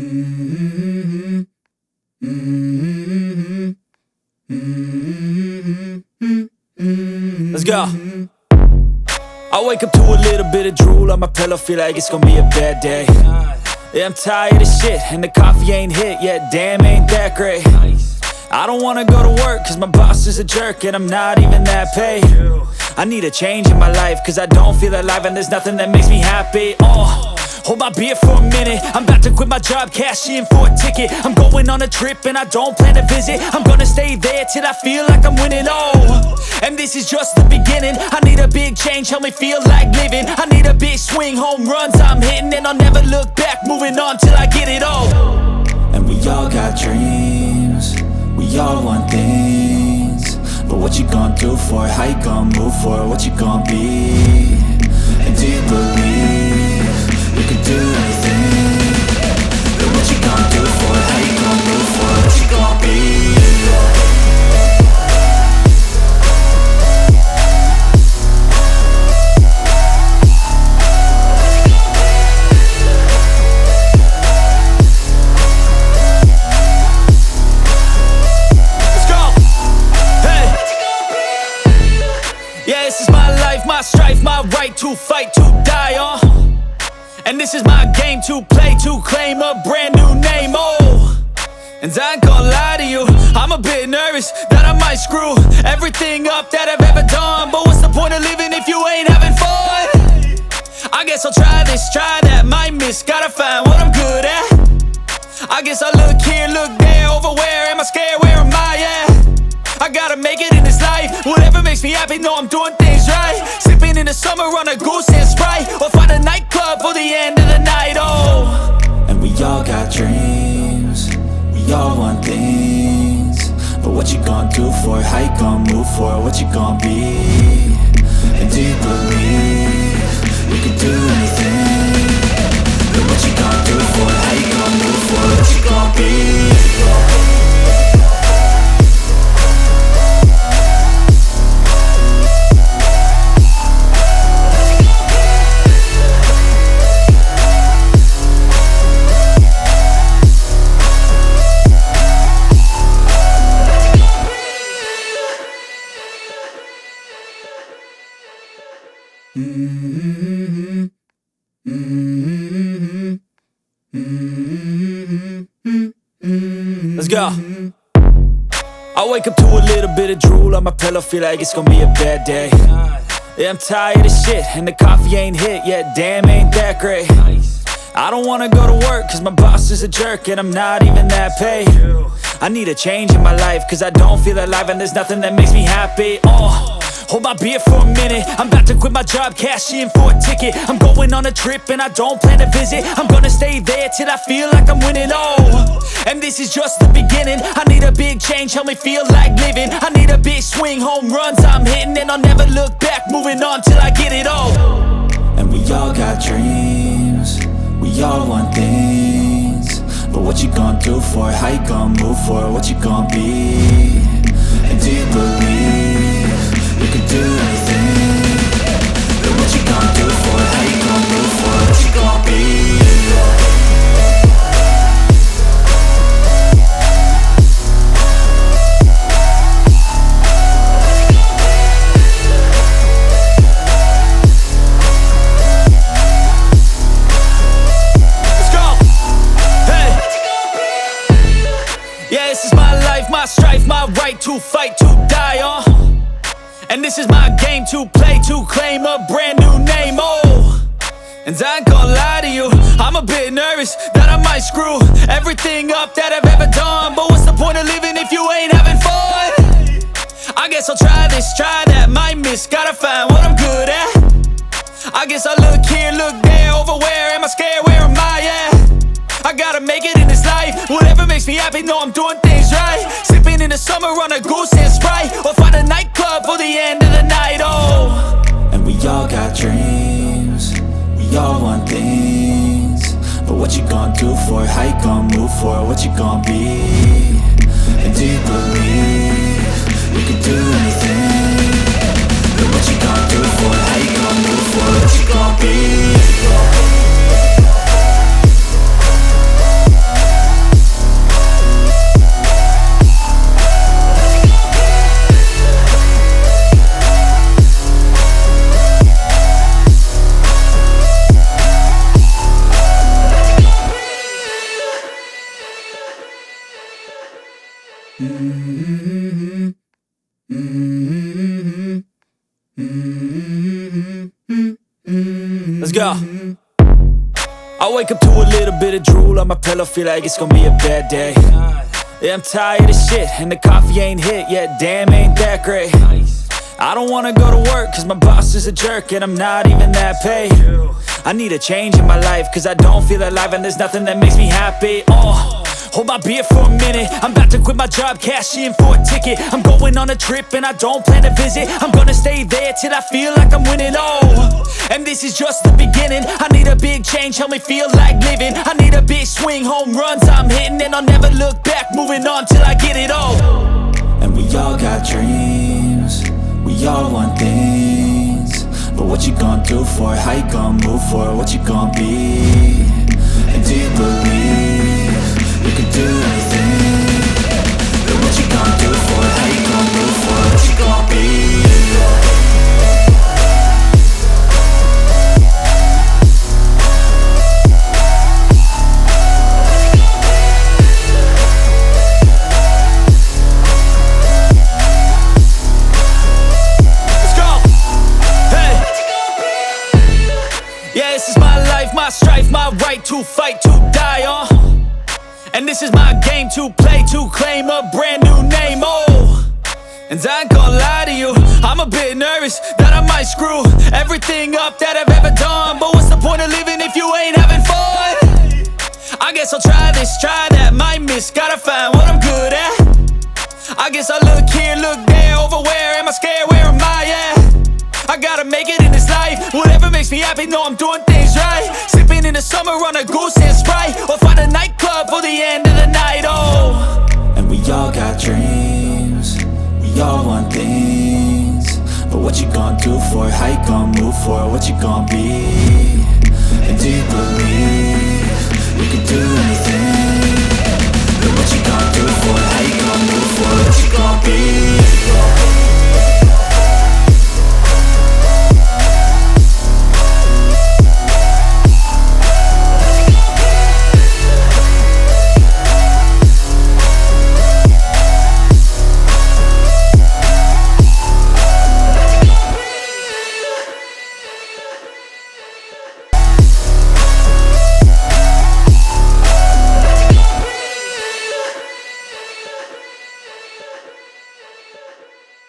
Mm-hmm. Mm-hmm. Mm-hmm. Let's go. I wake up to a little bit of drool on my pillow, feel like it's gonna be a bad day. Yeah, I'm tired of shit, and the coffee ain't hit yet, damn, ain't that great. I don't wanna go to work, cause my boss is a jerk, and I'm not even that paid. I need a change in my life, cause I don't feel alive, and there's nothing that makes me happy. Hold my beer for a minute, I'm about to quit my job, cash in for a ticket. I'm going on a trip and I don't plan to visit. I'm gonna stay there till I feel like I'm winning, and this is just the beginning. I need a big change, help me feel like living. I need a big swing, home runs I'm hitting, and I'll never look back, moving on till I get it all. And we all got dreams, we all want things, but what you gonna do for it? How you gonna move for it? What you gonna be? And do you believe you can do anything? But what you gonna do for it? How you gonna move for it? What you gonna be? Yeah, this is my life, my strife, my right to fight, to die on. And this is my game to play, to claim a brand new name, And I ain't gonna lie to you, I'm a bit nervous that I might screw everything up that I've ever done. But what's the point of living if you ain't having fun? I guess I'll try this, try that, might miss, gotta find what I'm good at. I guess I look here, look there, over where am I scared, where am I at? I gotta make it in this life, whatever makes me happy, know I'm doing things right. Sipping in the summer on a goose and Sprite, or find a nightclub for the end of the night, And we all got dreams, we all want things, but what you gonna do for it? How you gonna move for it? What you gonna be? And do you believe you can do anything? But what you gonna do for it? How you gonna move for it? What you gonna be? Mm-hmm. Mm-hmm. Mm-hmm. Let's go. I wake up to a little bit of drool on my pillow, feel like it's gonna be a bad day. Yeah, I'm tired of shit, and the coffee ain't hit yet, damn, ain't that great. I don't wanna go to work, cause my boss is a jerk, and I'm not even that paid. I need a change in my life, cause I don't feel alive, and there's nothing that makes me happy. Hold my beer for a minute, I'm about to quit my job, cash in for a ticket. I'm going on a trip and I don't plan to visit. I'm gonna stay there till I feel like I'm winning, and this is just the beginning. I need a big change, help me feel like living. I need a big swing, home runs I'm hitting, and I'll never look back, moving on till I get it all. And we all got dreams, we all want things, but what you gonna do for it? How you gonna move for it? What you gonna be? And do you believe you can do anything? But what you gonna do for it? How you gonna move for it? What you gonna be? Let's go. Hey. Yeah, this is my life, my strife, my right to fight, to die on. And this is my game to play, to claim a brand new name, And I ain't gonna lie to you, I'm a bit nervous that I might screw everything up that I've ever done. But what's the point of living if you ain't having fun? I guess I'll try this, try that, might miss, gotta find what I'm good at. I guess I look here, look there, over where am I scared, where am I at? I gotta make it in this life, whatever makes me happy, know I'm doing things right. Sipping in the summer on a goose and Sprite, or find a nightclub for the end of the night, And we all got dreams, we all want things, but what you gonna do for it? How you gonna move for it? What you gonna be? And do you believe you can do anything? But what you gonna do for it? How you gonna move for it? What you gonna be? Let's go. I wake up to a little bit of drool on my pillow, feel like it's gonna be a bad day. Yeah, I'm tired of shit, and the coffee ain't hit yet, damn, ain't that great. I don't wanna go to work, cause my boss is a jerk, and I'm not even that paid. I need a change in my life, cause I don't feel alive, and there's nothing that makes me happy. Hold my beer for a minute, I'm about to quit my job, cash in for a ticket. I'm going on a trip and I don't plan to visit. I'm gonna stay there till I feel like I'm winning, and this is just the beginning. I need a big change, help me feel like living. I need a big swing, home runs I'm hitting, and I'll never look back, moving on till I get it all. And we all got dreams, we all want things, but what you gonna do for it? How you gonna move for it? What you gonna be? And do you believe you can do anything? But what you gonna do for it? How you gonna move for it? What you gonna be? Let's go! Hey! Yeah, this is my life, my strife, my right to fight, to die on. And this is my game to play, to claim a brand new name, And I ain't gonna lie to you, I'm a bit nervous that I might screw everything up that I've ever done. But what's the point of living if you ain't having fun? I guess I'll try this, try that, might miss, gotta find what I'm good at. I guess I look here, look there, over where am I scared, where am I at? I gotta make it in this life, whatever makes me happy, know I'm doing things right. Sipping in the summer on a goose and Sprite, or find a nightclub for the end of the night, And we all got dreams, we all want things, but what you gonna do for it? How you gonna move for it? What you gonna be? And do you believe you can do anything?